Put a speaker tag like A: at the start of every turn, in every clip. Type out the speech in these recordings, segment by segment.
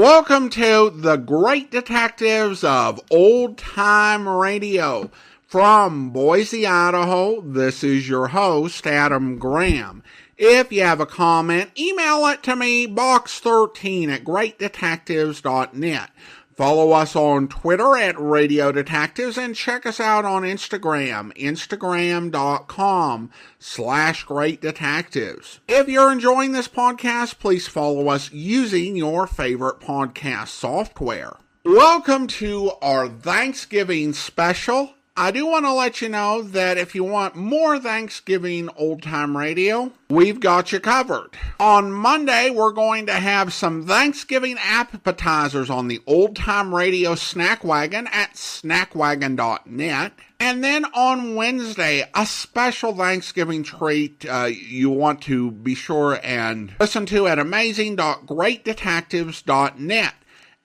A: Welcome to the Great Detectives of Old Time Radio. From Boise, Idaho, this is your host, Adam Graham. If you have a comment, email it to me, box13@greatdetectives.net. Follow us on Twitter at Radio Detectives and check us out on Instagram, instagram.com/Great Detectives. If you're enjoying this podcast, please follow us using your favorite podcast software. Welcome to our Thanksgiving special. I do want to let you know that if you want more Thanksgiving old-time radio, we've got you covered. On Monday, we're going to have some Thanksgiving appetizers on the old-time radio snack wagon at snackwagon.net. And then on Wednesday, a special Thanksgiving treat you want to be sure and listen to at amazing.greatdetectives.net.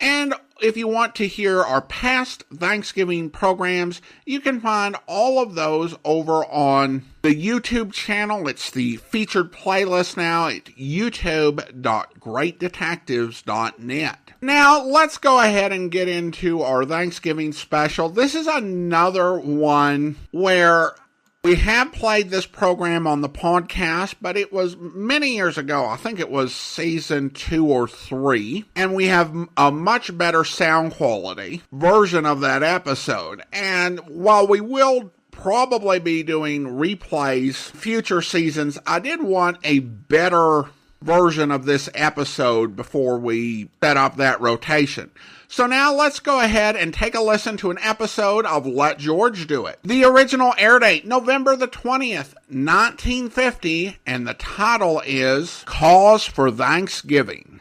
A: And if you want to hear our past Thanksgiving programs, you can find all of those over on the YouTube channel. It's the featured playlist now at youtube.greatdetectives.net. Now, let's go ahead and get into our Thanksgiving special. This is another one where we have played this program on the podcast, but it was many years ago. I think it was season 2 or 3. And we have a much better sound quality version of that episode. And while we will probably be doing replays future seasons, I did want a better version of this episode before we set up that rotation. So now let's go ahead and take a listen to an episode of Let George Do It. The original air date, November the 20th, 1950, and the title is Cause for Thanksgiving.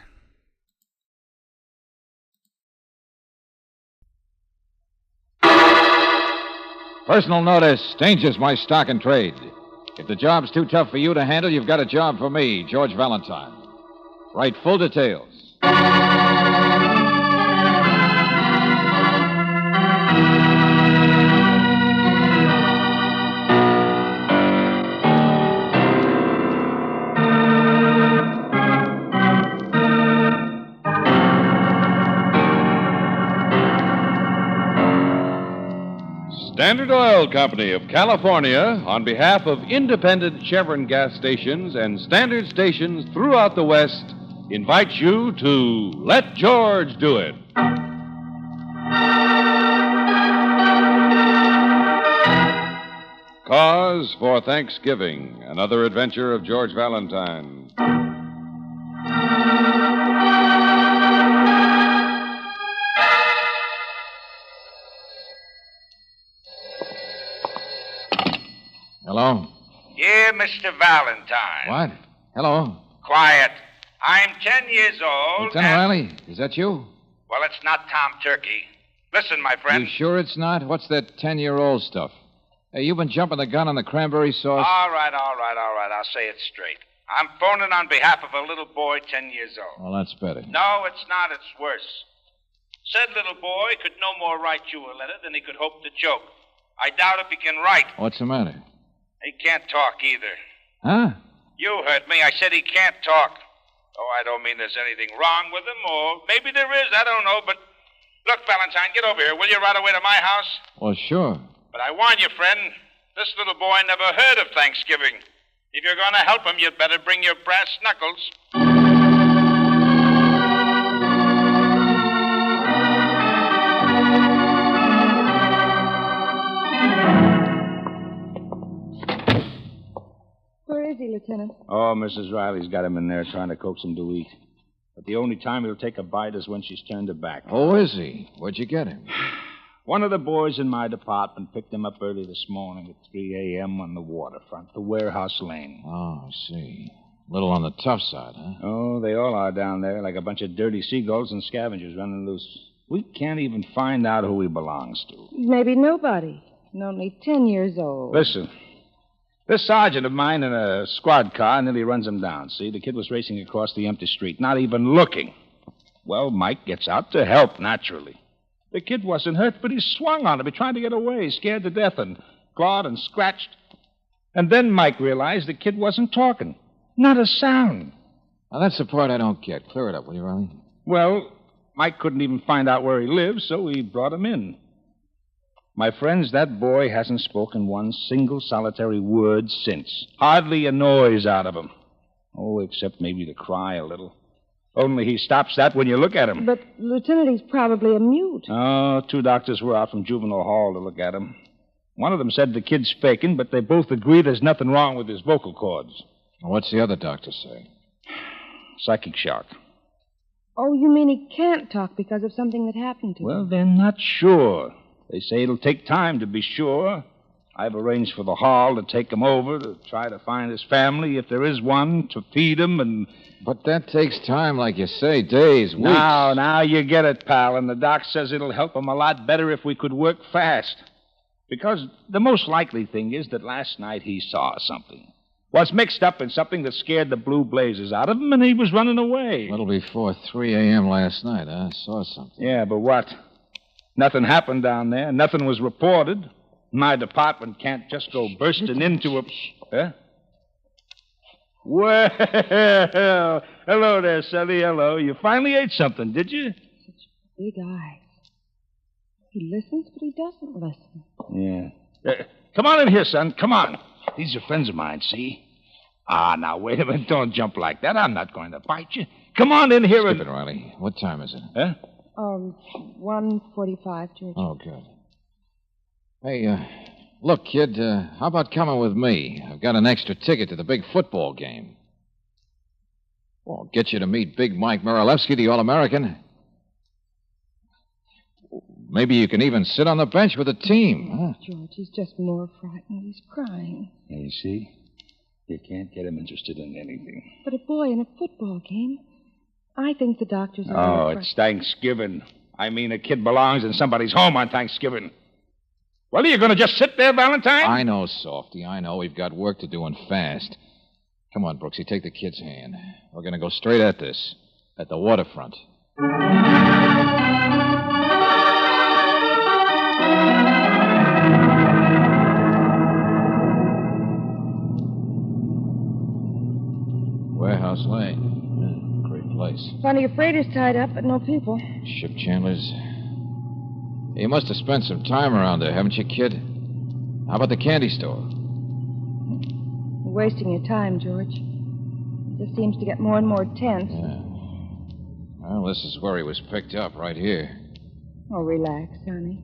B: Personal notice, danger's my stock and trade. If the job's too tough for you to handle, you've got a job for me, George Valentine. Write full details.
C: Standard Oil Company of California, on behalf of independent Chevron gas stations and standard stations throughout the West, invites you to Let George Do It. Cause for Thanksgiving, another adventure of George Valentine.
B: Hello?
D: Dear Mr. Valentine.
B: What? Hello?
D: Quiet. I'm 10 years old.
B: Lieutenant Riley, is that you?
D: Well, it's not Tom Turkey. Listen, my friend.
B: You sure it's not? What's that 10-year-old stuff? Hey, you've been jumping the gun on the cranberry sauce?
D: All right. I'll say it straight. I'm phoning on behalf of a little boy 10 years old.
B: Well, that's better.
D: No, it's not. It's worse. Said little boy could no more write you a letter than he could hope to choke. I doubt if he can write.
B: What's the matter?
D: He can't talk either.
B: Huh?
D: You heard me. I said he can't talk. Oh, I don't mean there's anything wrong with him, or maybe there is. I don't know, but look, Valentine, get over here, will you, right away to my house?
B: Well, sure.
D: But I warn you, friend, this little boy never heard of Thanksgiving. If you're going to help him, you'd better bring your brass knuckles.
E: Where is he, Lieutenant?
F: Oh, Mrs. Riley's got him in there trying to coax him to eat. But the only time he'll take a bite is when she's turned her back.
B: Oh, is he? Where'd you get him?
F: One of the boys in my department picked him up early this morning at 3 a.m. on the waterfront, the warehouse lane.
B: Oh, I see. A little on the tough side, huh?
F: Oh, they all are down there, like a bunch of dirty seagulls and scavengers running loose. We can't even find out who he belongs to.
E: Maybe nobody. And only 10 years old.
F: Listen. This sergeant of mine in a squad car nearly runs him down. See, the kid was racing across the empty street, not even looking. Well, Mike gets out to help, naturally. The kid wasn't hurt, but he swung on him. He tried to get away, scared to death, and clawed and scratched. And then Mike realized the kid wasn't talking. Not a sound.
B: Now, that's the part I don't get. Clear it up, will you, Riley?
F: Well, Mike couldn't even find out where he lives, so he brought him in. My friends, that boy hasn't spoken one single solitary word since. Hardly a noise out of him. Oh, except maybe to cry a little. Only he stops that when you look at him.
E: But, Lieutenant, he's probably a mute.
F: Oh, 2 doctors were out from juvenile hall to look at him. One of them said the kid's faking, but they both agree there's nothing wrong with his vocal cords.
B: What's the other doctor say?
F: Psychic shock.
E: Oh, you mean he can't talk because of something that happened to him?
F: Well, they're not sure. They say it'll take time to be sure. I've arranged for the hall to take him over to try to find his family, if there is one, to feed him and...
B: But that takes time, like you say, days, weeks.
F: Now you get it, pal, and the doc says it'll help him a lot better if we could work fast. Because the most likely thing is that last night he saw something. Was mixed up in something that scared the blue blazes out of him, and he was running away.
B: A little before 3 a.m. last night, I saw something.
F: Yeah, but what? Nothing happened down there. Nothing was reported. My department can't just go bursting into a... Huh? Well, hello there, Sonny. Hello. You finally ate something, did you?
E: Such big eyes. He listens, but he doesn't listen.
F: Yeah. Come on in here, son. Come on. These are friends of mine, see? Now, wait a minute. Don't jump like that. I'm not going to bite you. Come on in here
B: Skip it, Riley. What time is it?
F: Huh?
E: 1:45, George.
B: Oh, good. Hey, look, kid, how about coming with me? I've got an extra ticket to the big football game. Well, I'll get you to meet Big Mike Marilewski, the All-American. Maybe you can even sit on the bench with the team. Huh?
E: George, he's just more frightened. He's crying.
F: Yeah, you see? You can't get him interested in anything.
E: But a boy in a football game? I think the doctors are...
F: Oh, it's Thanksgiving. I mean, a kid belongs in somebody's home on Thanksgiving. Well, are you going to just sit there, Valentine?
B: I know, Softy. I know. We've got work to do and fast. Come on, Brooksie, take the kid's hand. We're going to go straight at this, at the waterfront. Warehouse Lane. Great place.
E: Plenty of freighters tied up, but no people.
B: Ship chandlers. You must have spent some time around there, haven't you, kid? How about the candy store?
E: You're wasting your time, George. It just seems to get more and more tense.
B: Yeah. Well, this is where he was picked up, right here.
E: Oh, relax, honey.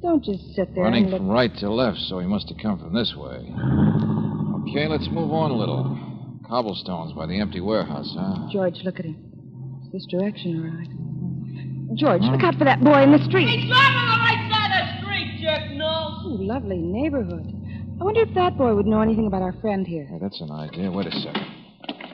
E: Don't just sit there
B: Running
E: and look...
B: from right to left, so he must have come from this way. Okay, let's move on a little. Cobblestones by the empty warehouse, huh?
E: George, look at him. It's this direction, all right. George, look out for that boy in the street.
G: He's driving on the right side of the street, jerk nose.
E: Ooh, lovely neighborhood. I wonder if that boy would know anything about our friend here.
B: Hey, that's an idea. Wait a second.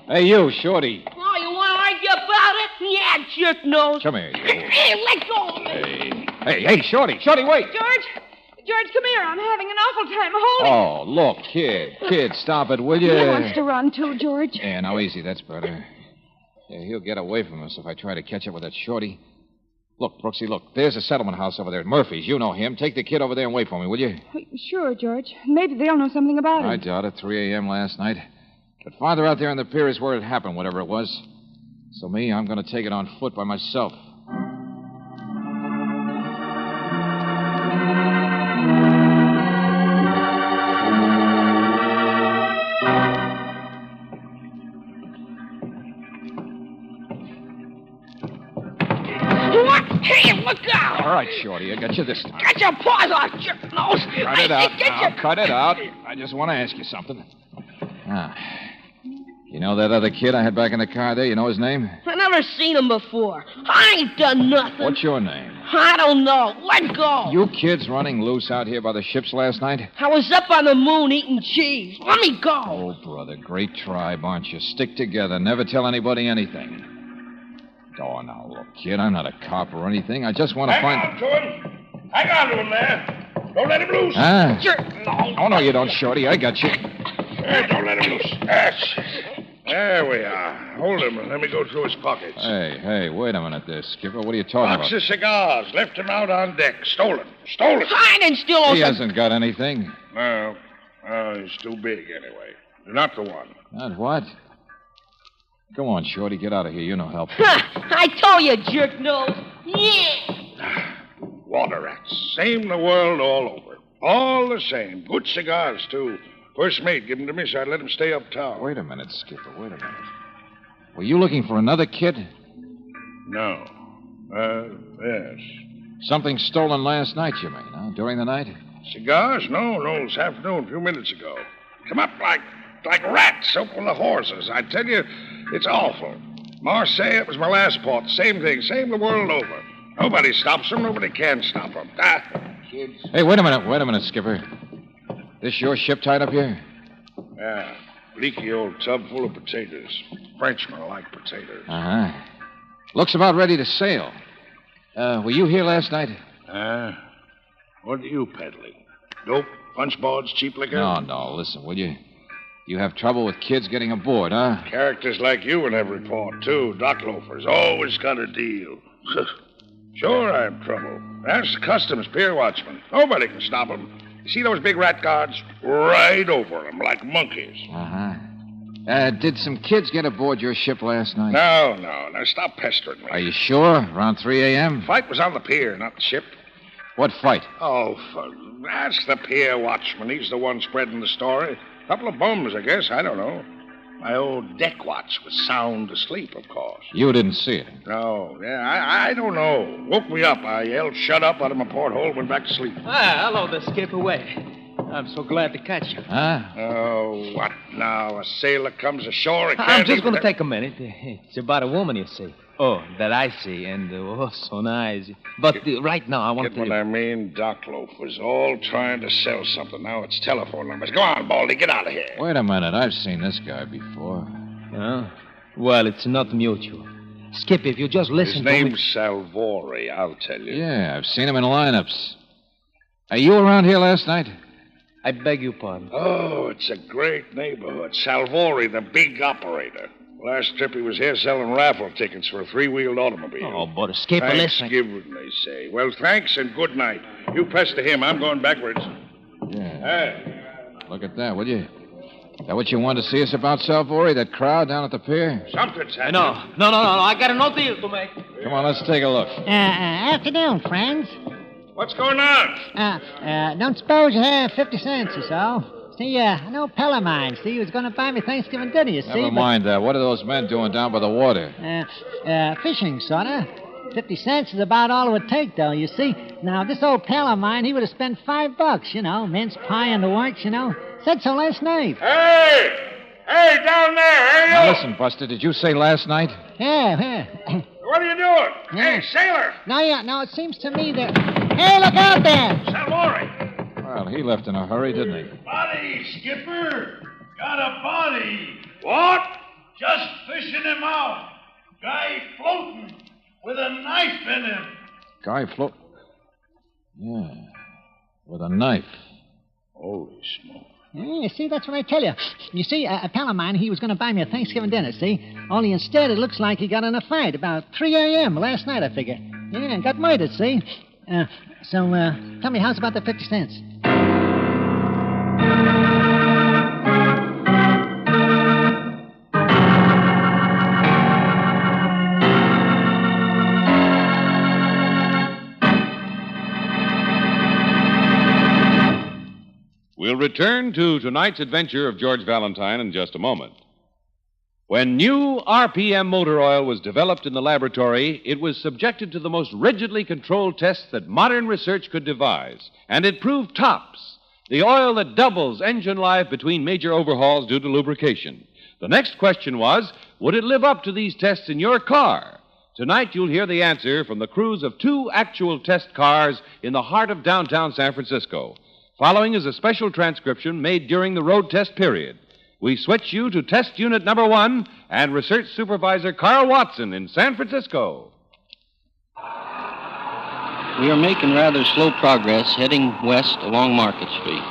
B: Hey, you, Shorty.
G: Oh, you want to argue about it? Yeah, jerk nose.
B: Come here, you.
G: Hey, let go of me.
B: Hey, Shorty. Shorty, wait.
E: George, come here. I'm having an awful time holding.
B: Oh, look, kid, stop it, will you?
E: He wants to run, too, George.
B: Yeah, now easy, that's better. Yeah, he'll get away from us if I try to catch up with that Shorty. Look, Brooksie, look. There's a settlement house over there at Murphy's. You know him. Take the kid over there and wait for me, will you?
E: Sure, George. Maybe they'll know something about him.
B: I doubt it. 3 a.m. last night. But farther out there on the pier is where it happened, whatever it was. So me, I'm going to take it on foot by myself.
G: Hey, look out!
B: All right, Shorty, I got you this time.
G: Get your paws off, jerk nose!
B: Cut it out. Now, cut it out. I just want to ask you something. You know that other kid I had back in the car there? You know his name?
G: I never seen him before. I ain't done nothing.
B: What's your name?
G: I don't know. Let go.
B: You kids running loose out here by the ships last night?
G: I was up on the moon eating cheese. Let me go.
B: Oh, brother, great tribe, aren't you? Stick together. Never tell anybody anything. Oh, now, look, kid, I'm not a cop or anything. I just want to find...
H: Hang on to him. Hang on to him there. Don't let him loose.
G: Jerk nose.
B: Oh, no, you don't, Shorty. I got you.
H: Don't let him loose. There we are. Hold him and let me go through his pockets.
B: Hey, wait a minute there, Skipper. What are you talking
H: Box
B: about?
H: of cigars. Left him out on deck. Stolen.
G: I didn't steal those.
B: He hasn't got anything.
H: No. Oh, he's too big anyway. You're not the one.
B: Not what? Come on, Shorty, get out of here. You're no help.
G: I told you, jerk nose. Yeah.
H: Water rats. Same the world all over. All the same. Good cigars, too. First mate, give them to me so I'd let him stay uptown.
B: Wait a minute, Skipper. Wait a minute. Were you looking for another kid?
H: No. Yes.
B: Something stolen last night, you mean, huh? During the night?
H: Cigars? No, this afternoon, a few minutes ago. Come up like rats up with the horses. I tell you, it's awful. Marseille, it was my last port. Same thing, same the world over. Nobody stops them, nobody can stop them. Kids.
B: Hey, wait a minute, Skipper. This your ship tied up here?
H: Yeah. Leaky old tub full of potatoes. Frenchmen like potatoes.
B: Uh-huh. Looks about ready to sail. Were you here last night?
H: What are you peddling? Dope, punch boards, cheap liquor?
B: No. Listen, will you? You have trouble with kids getting aboard, huh?
H: Characters like you in every port, too. Dock loafers. Always got a deal. Sure, I have trouble. That's the customs pier watchman. Nobody can stop them. You see those big rat guards? Right over them like monkeys.
B: Uh-huh. Did some kids get aboard your ship last night?
H: No. Now stop pestering me.
B: Are you sure? Around 3 a.m.?
H: Fight was on the pier, not the ship.
B: What fight?
H: Oh, ask the pier watchman. He's the one spreading the story. Couple of bums, I guess. I don't know. My old deck watch was sound asleep, of course.
B: You didn't see it?
H: No. Yeah, I don't know. Woke me up. I yelled, shut up, out of my porthole, went back to sleep.
I: Hello there, Skipper. I'm so glad to catch you.
B: Huh?
H: Oh, what now? A sailor comes ashore.
I: I'm just going to take a minute. It's about a woman, you see. Oh, that I see, and so nice. But right now, I want to...
H: Get what I mean? Dock loafers, all trying to sell something. Now it's telephone numbers. Go on, Baldy, get out of here.
B: Wait a minute. I've seen this guy before.
I: Well, it's not mutual. Skip, if you just listen to me...
H: His name's Salvori, I'll tell you.
B: Yeah, I've seen him in lineups. Are you around here last night?
I: I beg your pardon.
H: Oh, it's a great neighborhood. Salvori, the big operator. Last trip he was here selling raffle tickets for a three-wheeled automobile.
I: Oh, but Skipper, listen.
H: Thanksgiving, they say. Well, thanks and good night. You pester him. I'm going backwards.
B: Yeah.
H: Hey.
B: Look at that, will you? Is that what you wanted to see us about, Salvori? That crowd down at the pier?
H: Something's happening.
I: No. I got no deal to make.
B: Come on, let's take a look.
J: Afternoon, friends.
H: What's going on?
J: Don't suppose you have 50 cents or so? See, I know a pal of mine. See, he was going to buy me Thanksgiving dinner, you see.
B: Never mind that. What are those men doing down by the water?
J: Fishing, sort of. 50 cents is about all it would take, though, you see. Now, this old pal of mine, he would have spent $5, you know, mince pie and the works, you know. Said so last night.
H: Hey, down there, hey, you!
B: Now, listen, Buster, did you say last night?
J: Yeah.
H: What are you doing? Hey, sailor!
J: No, it seems to me that... Hey, look out there!
H: Salvori!
B: Well, he left in a hurry, didn't he?
K: Body, Skipper. Got a body.
H: What?
K: Just fishing him out. Guy floating with a knife in him.
B: Guy float... Yeah, with a knife.
H: Holy smoke.
J: Yeah, see, that's what I tell you. You see, a pal of mine, he was going to buy me a Thanksgiving dinner, see? Only instead, it looks like he got in a fight about 3 a.m. last night, I figure. Yeah, and got murdered, see? So, tell me, how's about the 50 cents?
C: We'll return to tonight's adventure of George Valentine in just a moment. When new RPM motor oil was developed in the laboratory, it was subjected to the most rigidly controlled tests that modern research could devise, and it proved tops, the oil that doubles engine life between major overhauls due to lubrication. The next question was, would it live up to these tests in your car? Tonight you'll hear the answer from the crews of 2 actual test cars in the heart of downtown San Francisco. Following is a special transcription made during the road test period. We switch you to test unit number 1 and research supervisor Carl Watson in San Francisco.
L: We are making rather slow progress heading west along Market Street.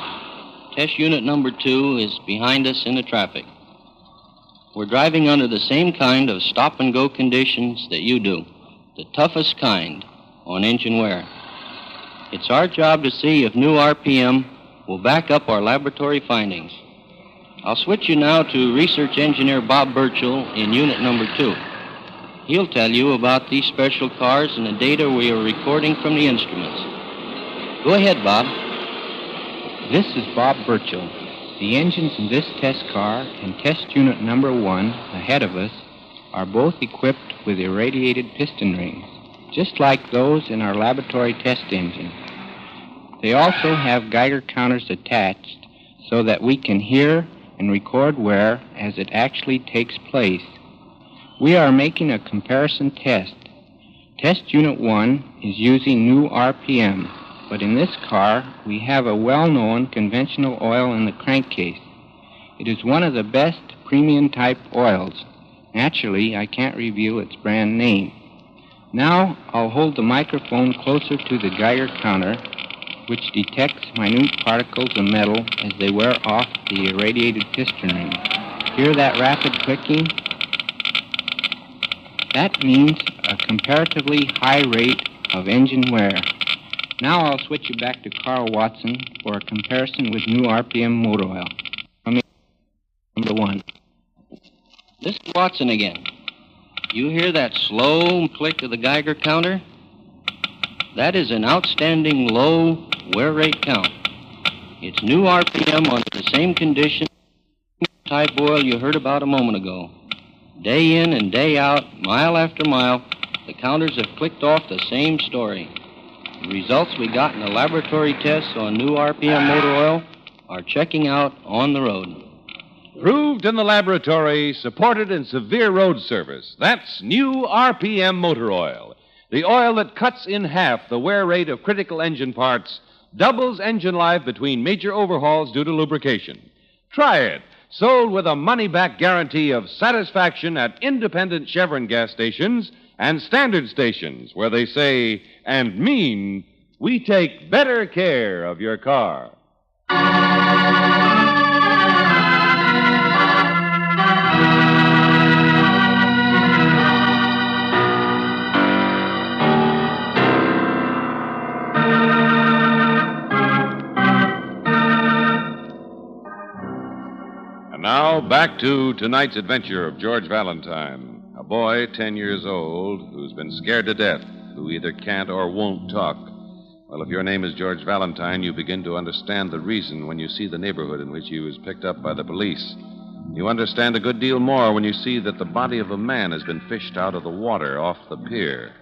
L: Test unit number 2 is behind us in the traffic. We're driving under the same kind of stop-and-go conditions that you do, the toughest kind on engine wear. It's our job to see if new RPM will back up our laboratory findings. I'll switch you now to Research Engineer Bob Burchell in Unit Number 2. He'll tell you about these special cars and the data we are recording from the instruments. Go ahead, Bob.
M: This is Bob Burchell. The engines in this test car and test unit number 1 ahead of us are both equipped with irradiated piston rings, just like those in our laboratory test engine. They also have Geiger counters attached so that we can hear and record wear as it actually takes place. We are making a comparison test. Test Unit 1 is using new RPM, but in this car, we have a well-known conventional oil in the crankcase. It is one of the best premium-type oils. Naturally, I can't reveal its brand name. Now, I'll hold the microphone closer to the Geiger counter, which detects minute particles of metal as they wear off the irradiated piston ring. Hear that rapid clicking? That means a comparatively high rate of engine wear. Now I'll switch you back to Carl Watson for a comparison with new RPM motor oil. Number 1.
L: This is Watson again. You hear that slow click of the Geiger counter? That is an outstanding low wear rate count. It's new RPM under the same condition type oil you heard about a moment ago. Day in and day out, mile after mile, the counters have clicked off the same story. The results we got in the laboratory tests on new RPM motor oil are checking out on the road.
C: Proved in the laboratory, supported in severe road service. That's new RPM motor oil. The oil that cuts in half the wear rate of critical engine parts, doubles engine life between major overhauls due to lubrication. Try it. Sold with a money-back guarantee of satisfaction at independent Chevron gas stations and standard stations, where they say and mean, we take better care of your car. And now, back to tonight's adventure of George Valentine, a boy 10 years old who's been scared to death, who either can't or won't talk. Well, if your name is George Valentine, you begin to understand the reason when you see the neighborhood in which he was picked up by the police. You understand a good deal more when you see that the body of a man has been fished out of the water off the pier.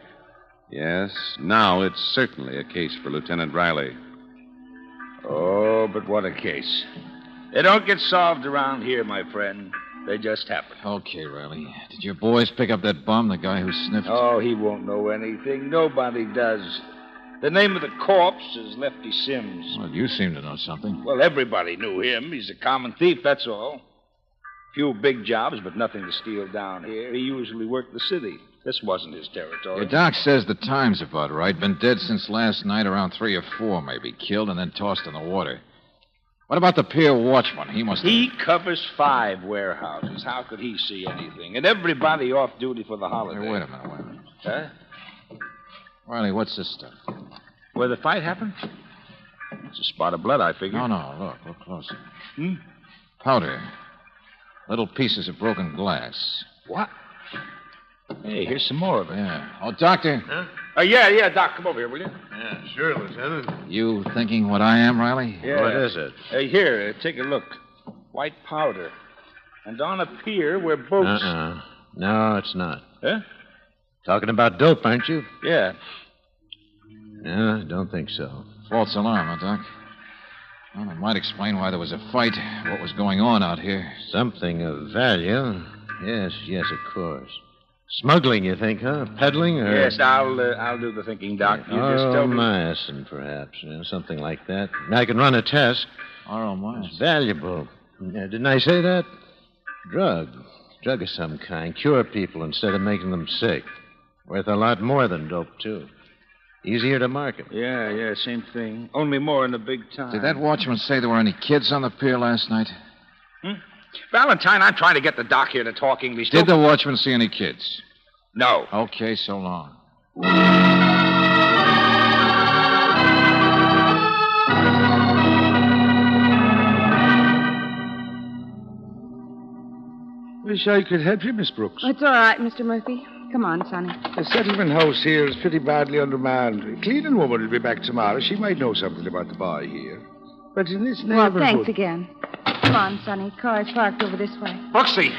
C: Yes, now it's certainly a case for Lieutenant Riley.
F: Oh, but what a case. They don't get solved around here, my friend. They just happen.
B: Okay, Riley. Did your boys pick up that bum, the guy who sniffed?
F: Oh, he won't know anything. Nobody does. The name of the corpse is Lefty Sims.
B: Well, you seem to know something.
F: Well, everybody knew him. He's a common thief, that's all. Few big jobs, but nothing to steal down here. He usually worked the city. This wasn't his territory.
B: Your doc says the time's about right. Been dead since last night, around 3 or 4, maybe. Killed and then tossed in the water. What about the pier watchman?
F: He covers 5 warehouses. How could he see anything? And everybody off duty for the holiday.
B: Hey, wait a minute.
F: Huh?
B: Riley, what's this stuff?
F: Where the fight happened? It's a spot of blood, I figure.
B: No. Look closer. Powder. Little pieces of broken glass.
F: What? Hey, here's some more of it.
B: Yeah. Oh, Doctor.
F: Huh? Yeah, Doc, come over here, will you?
K: Yeah, sure, Lieutenant.
B: You thinking what I am, Riley?
F: Yeah.
K: What is it?
F: Here, take a look. White powder. And on a pier where boats...
K: No, it's not.
F: Huh?
K: Talking about dope, aren't you?
F: Yeah.
K: No, I don't think so.
B: False alarm, huh, Doc? Well, it might explain why there was a fight, what was going on out here.
K: Something of value. Yes, of course. Smuggling, you think, huh? Peddling, or...
F: Yes, I'll do the thinking, Doc. You just tell me.
K: Myosin, perhaps. Something like that. I can run a test.
B: Myosin.
K: It's valuable. Didn't I say that? Drug of some kind. Cure people instead of making them sick. Worth a lot more than dope, too. Easier to market.
F: Yeah, same thing. Only more in the big time.
B: Did that watchman say there were any kids on the pier last night?
F: Valentine, I'm trying to get the doc here to talk English.
B: Did the watchman see any kids?
F: No.
B: Okay, so long.
H: wish I could help you, Miss Brooks.
E: It's all right, Mr. Murphy. Come on, Sonny.
H: The settlement house here is pretty badly undermanned. A cleaning woman will be back tomorrow. She might know something about the boy here. But in this neighborhood...
E: Well, thanks again. Come on, Sonny. Car's parked over this way.
B: Brooksie!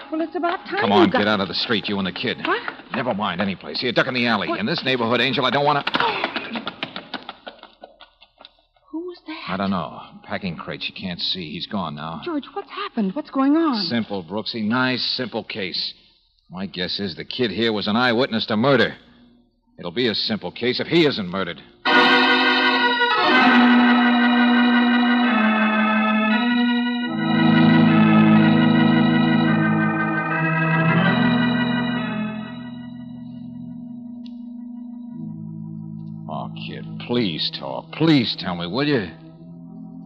E: Well, it's about time.
B: Come on, get out of the street, you and the kid.
E: What?
B: Never mind any place. Here, duck in the alley.
E: What?
B: In this neighborhood, Angel, I don't want to...
E: Who was that?
B: I don't know. Packing crates you can't see. He's gone now.
E: George, what's happened? What's going on?
B: Simple, Brooksie. Nice, simple case. My guess is the kid here was an eyewitness to murder. It'll be a simple case if he isn't murdered. Oh, kid, please talk. Please tell me, will you?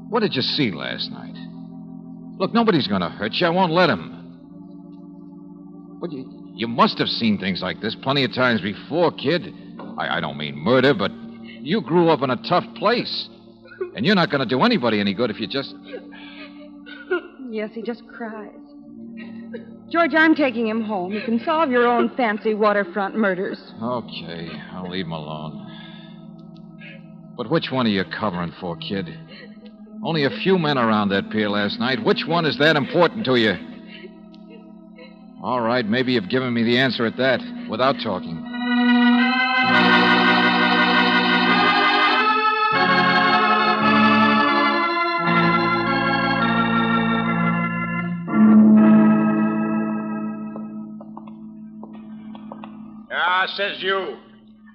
B: What did you see last night? Look, nobody's going to hurt you. I won't let him. But you must have seen things like this plenty of times before, kid. I don't mean murder, but you grew up in a tough place. And you're not going to do anybody any good if you just...
E: Yes, he just cries. George, I'm taking him home. You can solve your own fancy waterfront murders.
B: Okay, I'll leave him alone. But which one are you covering for, kid? Only a few men around that pier last night. Which one is that important to you? All right, maybe you've given me the answer at that, without talking.
F: Says you.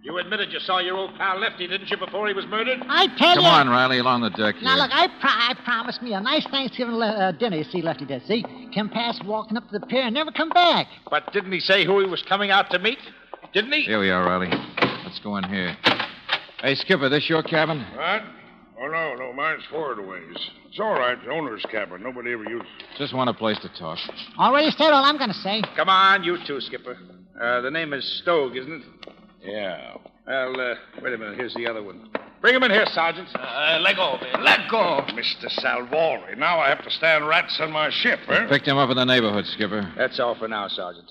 F: You admitted you saw your old pal Lefty, didn't you, before he was murdered?
J: I tell you.
B: Come on, Riley, along the deck here.
J: Now, look, I promised me a nice Thanksgiving dinner, you see, Lefty did, see? Came past walking up to the pier and never come back.
F: But didn't he say who he was coming out to meet? Didn't he?
B: Here we are, Riley. Let's go in here. Hey, Skipper, this your cabin?
H: What? Oh, no, mine's forward a ways. It's all right, the owner's cabin. Nobody ever uses it.
B: Just want a place to talk.
J: Already said all I'm going to say.
F: Come on, you two, Skipper. The name is Stogue, isn't it?
H: Yeah.
F: Well, wait a minute. Here's the other one. Bring him in here, Sergeant.
H: Let go, man. Let go. Mr. Salvori. Now I have to stand rats on my ship, eh?
B: Picked him up in the neighborhood, Skipper.
F: That's all for now, Sergeant.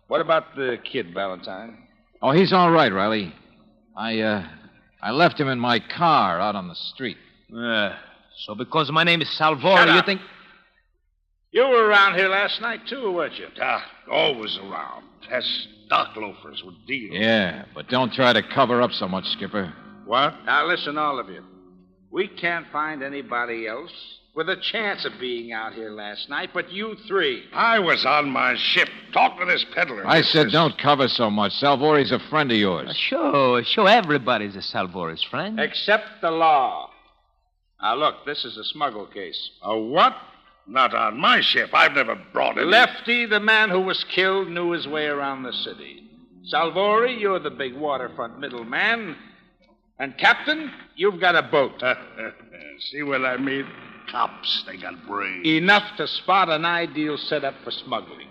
F: What about the kid, Valentine?
B: Oh, he's all right, Riley. I left him in my car out on the street.
I: So because my name is Salvori, you think...
F: You were around here last night, too, weren't you?
H: Always around. Test stock loafers with deals.
B: Yeah, but don't try to cover up so much, Skipper.
F: What? Now, listen, all of you. We can't find anybody else with a chance of being out here last night but you three.
H: I was on my ship. Talk to this peddler.
B: I said don't cover so much. Salvori's a friend of yours.
I: Sure, everybody's a Salvori's friend.
F: Except the law. Now, look, this is a smuggle case.
H: A what? Not on my ship. I've never brought any...
F: Lefty, the man who was killed, knew his way around the city. Salvori, you're the big waterfront middleman. And, Captain, you've got a boat.
H: See what I mean? Cops, they got brains.
F: Enough to spot an ideal setup for smuggling.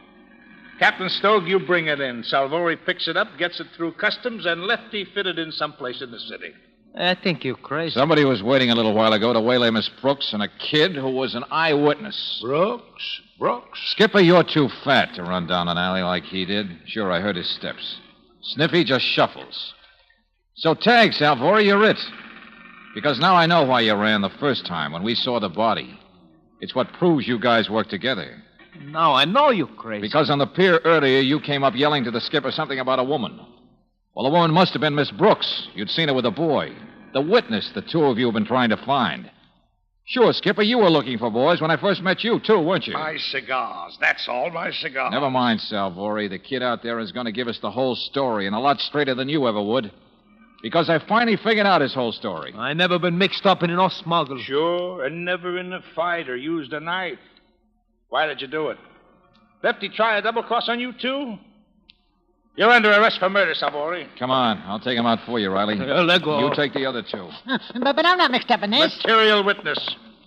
F: Captain Stogue, you bring it in. Salvori picks it up, gets it through customs, and Lefty fitted in someplace in the city.
I: I think you're crazy.
B: Somebody was waiting a little while ago to waylay Miss Brooks and a kid who was an eyewitness.
H: Brooks?
B: Skipper, you're too fat to run down an alley like he did. Sure, I heard his steps. Sniffy just shuffles. So tag, Salvori, you're it. Because now I know why you ran the first time when we saw the body. It's what proves you guys work together.
I: Now I know you're crazy.
B: Because on the pier earlier, you came up yelling to the skipper something about a woman. Well, the woman must have been Miss Brooks. You'd seen her with a boy. The witness the two of you have been trying to find. Sure, Skipper, you were looking for boys when I first met you, too, weren't you?
H: My cigars. That's all, my cigars.
B: Never mind, Salvori. The kid out there is going to give us the whole story, and a lot straighter than you ever would. Because I finally figured out his whole story.
I: I never been mixed up in no smuggle.
F: Sure, and never in a fight or used a knife. Why did you do it? Lefty try a double cross on you, too? You're under arrest for murder, Salvori.
B: Come on. I'll take him out for you, Riley.
I: Let go.
B: You take the other two.
J: But I'm not mixed up in this.
F: Material witness.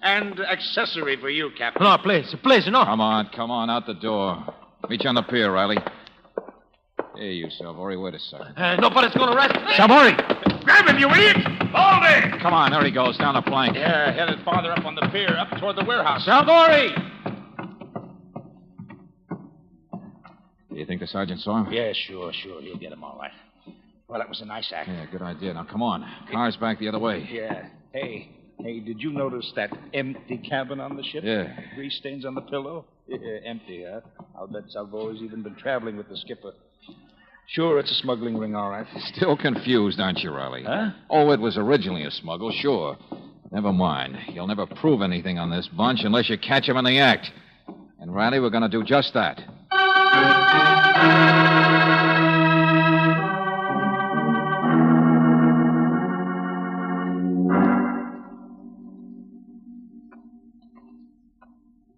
F: And accessory for you, Captain.
I: No, please, no.
B: Come on, out the door. Meet you on the pier, Riley. Here, you, Salvori. Wait a second.
I: Nobody's going to arrest me.
B: Salvori!
H: Grab him, you idiot! Hold it!
B: Come on, there he goes, down the plank.
F: Yeah, headed farther up on the pier, up toward the warehouse.
B: Salvori! You think the sergeant saw him?
F: Yeah, sure. He'll get him all right. Well, that was a nice act.
B: Yeah, good idea. Now, come on. Car's back the other way.
F: Yeah. Hey, did you notice that empty cabin on the ship?
B: Yeah.
F: Grease stains on the pillow? Yeah, empty, huh? I'll bet Salvo's even been traveling with the skipper. Sure, it's a smuggling ring, all right.
B: Still confused, aren't you, Riley?
F: Huh?
B: Oh, it was originally a smuggle, sure. Never mind. You'll never prove anything on this bunch unless you catch him in the act. And, Riley, we're going to do just that.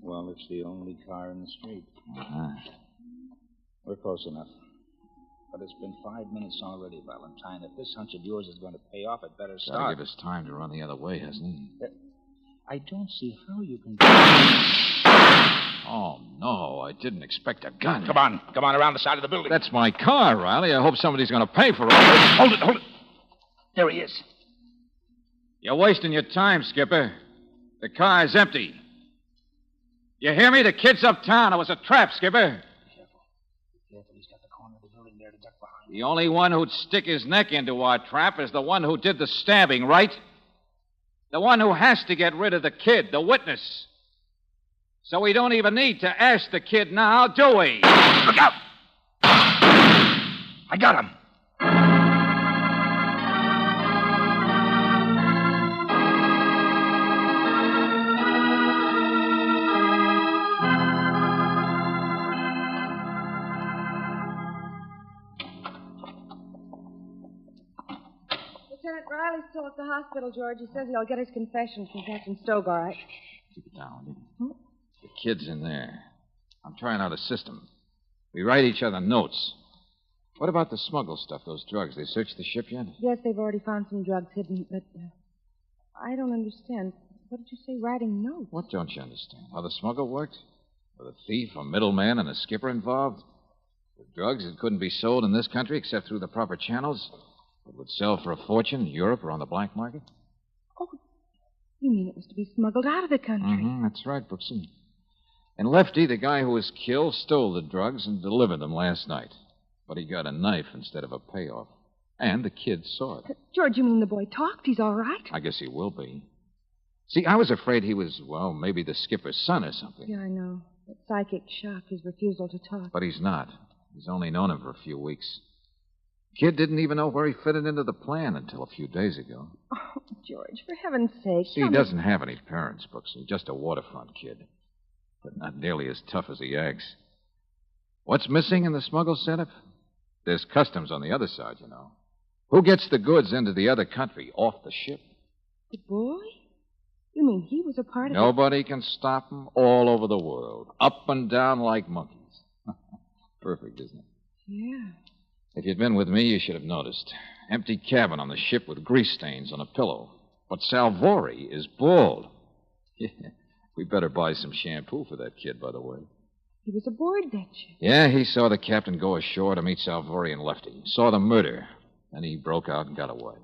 F: Well, it's the only car in the street.
B: Uh-huh.
F: We're close enough. But it's been 5 minutes already, Valentine. If this hunch of yours is going to pay off, it better start.
B: Gotta give us time to run the other way, hasn't he?
F: I don't see how you can...
B: Oh, no, I didn't expect a gun.
F: Come on, around the side of the building.
B: That's my car, Riley. I hope somebody's going to pay for it.
F: Hold it. There he is.
B: You're wasting your time, Skipper. The car's empty. You hear me? The kid's uptown. It was a trap, Skipper.
F: Careful, he's got the corner of the building there to duck behind.
B: The only one who'd stick his neck into our trap is the one who did the stabbing, right? The one who has to get rid of the kid, the witness. So we don't even need to ask the kid now, do we?
F: Look out! I got him.
E: Lieutenant Riley's still at the hospital, George. He says he'll get his confession from Captain Stoke, all right.
B: Keep it down. The kid's in there. I'm trying out a system. We write each other notes. What about the smuggle stuff, those drugs? They searched the ship yet?
E: Yes, they've already found some drugs hidden, but I don't understand. What did you say, writing notes?
B: What don't you understand? How the smuggle worked? With a thief, a middleman, and a skipper involved? With drugs that couldn't be sold in this country except through the proper channels? That would sell for a fortune in Europe or on the black market?
E: Oh, you mean it was to be smuggled out of the country?
B: That's right, Brooksie. And Lefty, the guy who was killed, stole the drugs and delivered them last night. But he got a knife instead of a payoff. And the kid saw it.
E: George, you mean the boy talked? He's all right?
B: I guess he will be. See, I was afraid he was, well, maybe the skipper's son or something.
E: Yeah, I know. That psychic shock, his refusal to talk.
B: But he's not. He's only known him for a few weeks. Kid didn't even know where he fitted into the plan until a few days ago.
E: Oh, George, for heaven's sake.
B: See, he doesn't have any parents, Brooksie. Just a waterfront kid. But not nearly as tough as he acts. What's missing in the smuggle setup? There's customs on the other side, you know. Who gets the goods into the other country, off the ship?
E: The boy? You mean he was a part of it?
B: Nobody can stop him all over the world. Up and down like monkeys. Perfect, isn't it?
E: Yeah.
B: If you'd been with me, you should have noticed. Empty cabin on the ship with grease stains on a pillow. But Salvori is bald. Yeah. We better buy some shampoo for that kid, by the way.
E: He was aboard that ship.
B: Yeah, he saw the captain go ashore to meet Salvori and Lefty. Saw the murder. Then he broke out and got away.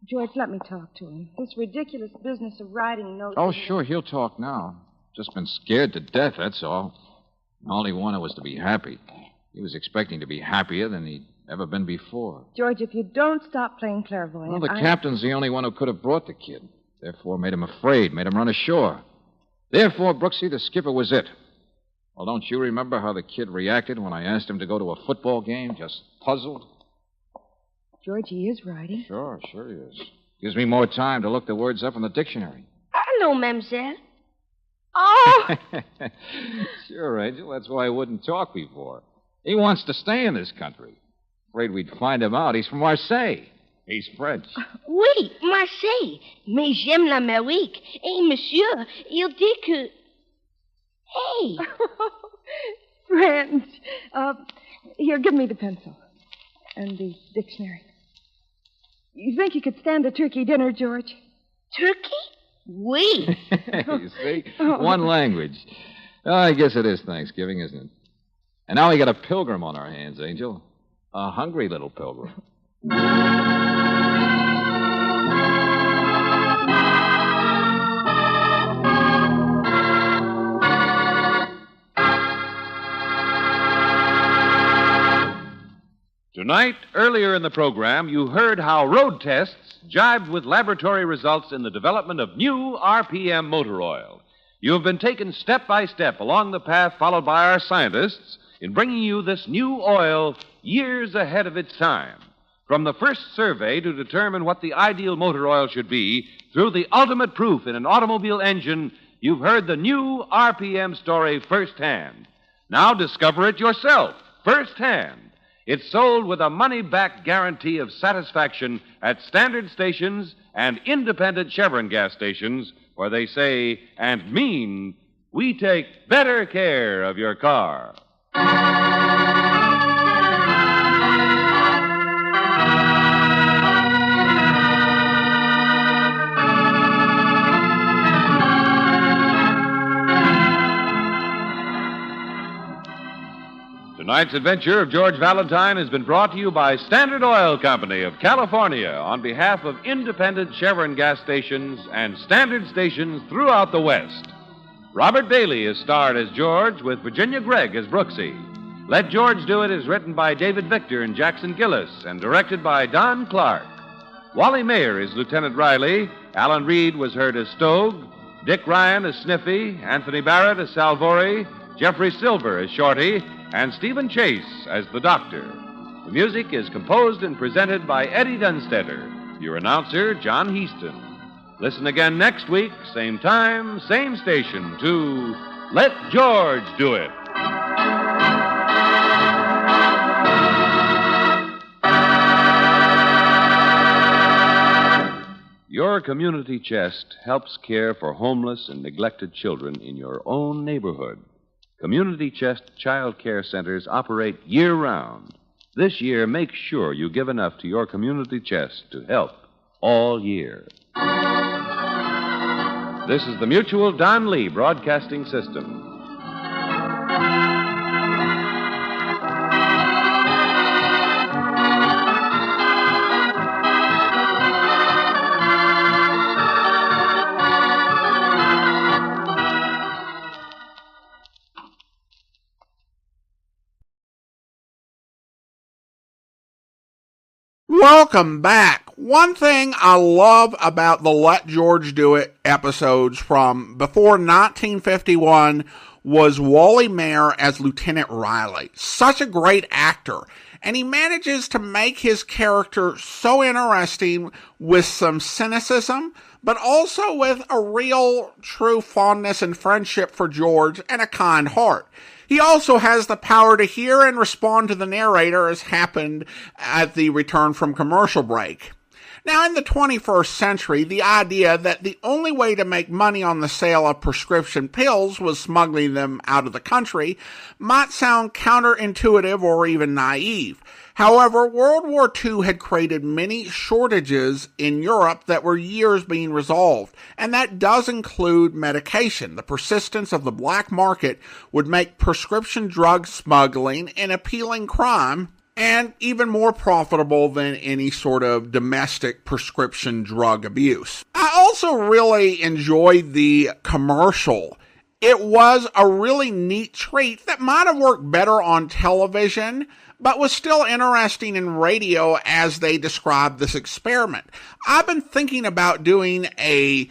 E: George, let me talk to him. This ridiculous business of writing notes...
B: Oh, sure, he'll talk now. Just been scared to death, that's all. All he wanted was to be happy. He was expecting to be happier than he'd ever been before.
E: George, if you don't stop playing clairvoyant...
B: Well, the captain's the only one who could have brought the kid. Therefore, made him afraid, made him run ashore. Therefore, Brooksie, the skipper was it. Well, don't you remember how the kid reacted when I asked him to go to a football game? Just puzzled?
E: George, he is writing.
B: Sure he is. Gives me more time to look the words up in the dictionary.
G: Hello, mademoiselle. Oh!
B: Sure, Angel. That's why I wouldn't talk before. He wants to stay in this country. Afraid we'd find him out. He's from Marseille. He's French.
G: Oui, Marseille. Mais j'aime l'Amérique. Et monsieur, il dit que... Hey!
E: French. Here, give me the pencil. And the dictionary. You think you could stand a turkey dinner, George?
G: Turkey? Oui.
B: You see? One language. Oh, I guess it is Thanksgiving, isn't it? And now we got a pilgrim on our hands, Angel. A hungry little pilgrim.
C: Tonight, earlier in the program, you heard how road tests jibed with laboratory results in the development of new RPM motor oil. You have been taken step by step along the path followed by our scientists in bringing you this new oil years ahead of its time. From the first survey to determine what the ideal motor oil should be, through the ultimate proof in an automobile engine, you've heard the new RPM story firsthand. Now discover it yourself, firsthand. It's sold with a money-back guarantee of satisfaction at standard stations and independent Chevron gas stations, where they say and mean, we take better care of your car. Tonight's adventure of George Valentine has been brought to you by Standard Oil Company of California on behalf of independent Chevron gas stations and standard stations throughout the West. Robert Bailey is starred as George with Virginia Gregg as Brooksie. Let George Do It is written by David Victor and Jackson Gillis and directed by Don Clark. Wally Maher is Lieutenant Riley. Alan Reed was heard as Stogue. Dick Ryan as Sniffy. Anthony Barrett as Salvori. Jeffrey Silver as Shorty. And Stephen Chase as the Doctor. The music is composed and presented by Eddie Dunstetter. Your announcer, John Heaston. Listen again next week, same time, same station, to Let George Do It. Your community chest helps care for homeless and neglected children in your own neighborhood. Community Chest Child Care Centers operate year-round. This year, make sure you give enough to your community chest to help all year. This is the Mutual Don Lee Broadcasting System.
A: Welcome back. One thing I love about the Let George Do It episodes from before 1951 was Wally Maher as Lieutenant Riley. Such a great actor. And he manages to make his character so interesting with some cynicism, but also with a real, true fondness and friendship for George and a kind heart. He also has the power to hear and respond to the narrator, as happened at the return from commercial break. Now, in the 21st century, the idea that the only way to make money on the sale of prescription pills was smuggling them out of the country might sound counterintuitive or even naive. However, World War II had created many shortages in Europe that were years being resolved, and that does include medication. The persistence of the black market would make prescription drug smuggling an appealing crime, and even more profitable than any sort of domestic prescription drug abuse. I also really enjoyed the commercial. It was a really neat treat that might have worked better on television, but was still interesting in radio as they described this experiment. I've been thinking about doing a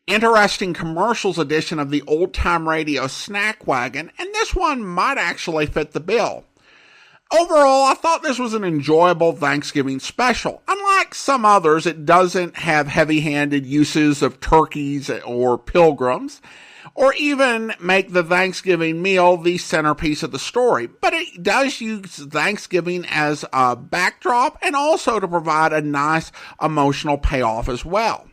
A: interesting commercials edition of the Old Time Radio Snack Wagon, and this one might actually fit the bill. Overall, I thought this was an enjoyable Thanksgiving special. Unlike some others, it doesn't have heavy-handed uses of turkeys or pilgrims, or even make the Thanksgiving meal the centerpiece of the story. But it does use Thanksgiving as a backdrop and also to provide a nice emotional payoff as well.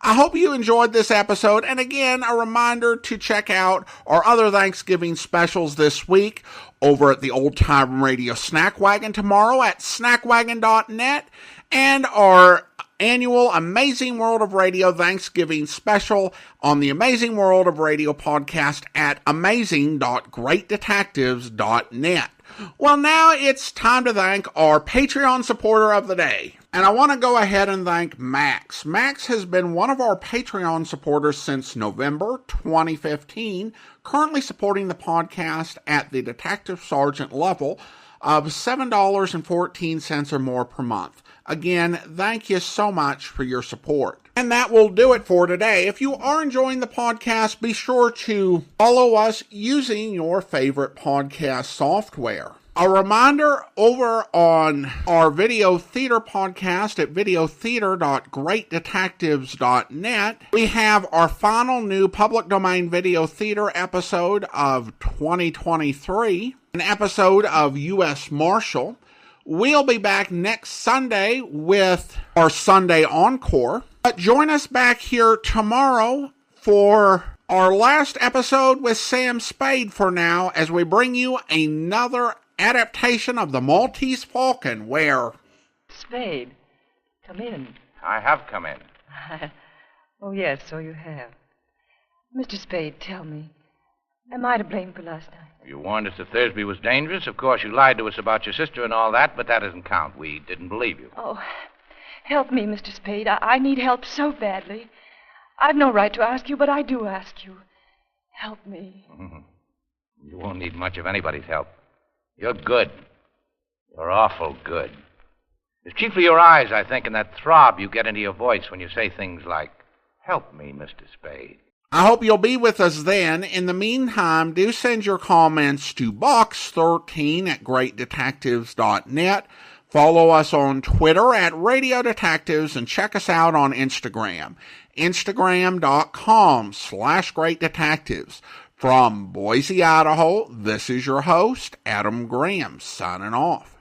A: I hope you enjoyed this episode, and again, a reminder to check out our other Thanksgiving specials this week over at the Old Time Radio Snack Wagon tomorrow at snackwagon.net, and our annual Amazing World of Radio Thanksgiving special on the Amazing World of Radio podcast at amazing.greatdetectives.net. Well, now it's time to thank our Patreon supporter of the day. And I want to go ahead and thank Max. Max has been one of our Patreon supporters since November 2015, currently supporting the podcast at the Detective Sergeant level, of $7.14 or more per month. Again, thank you so much for your support. And that will do it for today. If you are enjoying the podcast, be sure to follow us using your favorite podcast software. A reminder, over on our video theater podcast at videotheater.greatdetectives.net, we have our final new public domain video theater episode of 2023, an episode of U.S. Marshal. We'll be back next Sunday with our Sunday Encore. But join us back here tomorrow for our last episode with Sam Spade for now, as we bring you another adaptation of the Maltese Falcon, where...
N: Spade, come in.
O: I have come in.
N: Oh, yes, so you have. Mr. Spade, tell me, am I to blame for last night?
O: You warned us that Thursby was dangerous. Of course, you lied to us about your sister and all that, but that doesn't count. We didn't believe you.
N: Oh, help me, Mr. Spade. I need help so badly. I've no right to ask you, but I do ask you. Help me.
O: Mm-hmm. You won't need much of anybody's help. You're good. You're awful good. It's chiefly your eyes, I think, and that throb you get into your voice when you say things like, "Help me, Mr. Spade."
A: I hope you'll be with us then. In the meantime, do send your comments to box13@greatdetectives.net. Follow us on Twitter at Radio Detectives and check us out on Instagram. Instagram.com/greatdetectives. From Boise, Idaho, this is your host, Adam Graham, signing off.